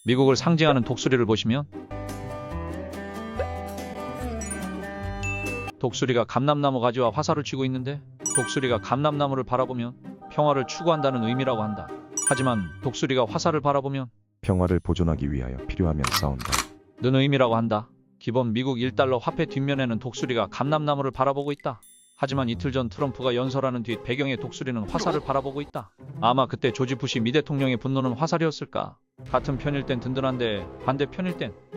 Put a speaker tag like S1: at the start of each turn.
S1: 미국을 상징하는 독수리를 보시면 독수리가 감람나무 가지와 화살을 쥐고 있는데 독수리가 감람나무를 바라보면 평화를 추구한다는 의미라고 한다. 하지만 독수리가 화살을 바라보면
S2: 평화를 보존하기 위하여 필요하면 싸운다.
S1: 는 의미라고 한다. 기본 미국 1달러 화폐 뒷면에는 독수리가 감람나무를 바라보고 있다. 하지만 이틀 전 트럼프가 연설하는 뒷 배경에 독수리는 화살을 바라보고 있다. 아마 그때 조지 부시 미 대통령의 분노는 화살이었을까? 같은 편일 땐 든든한데 반대편일 땐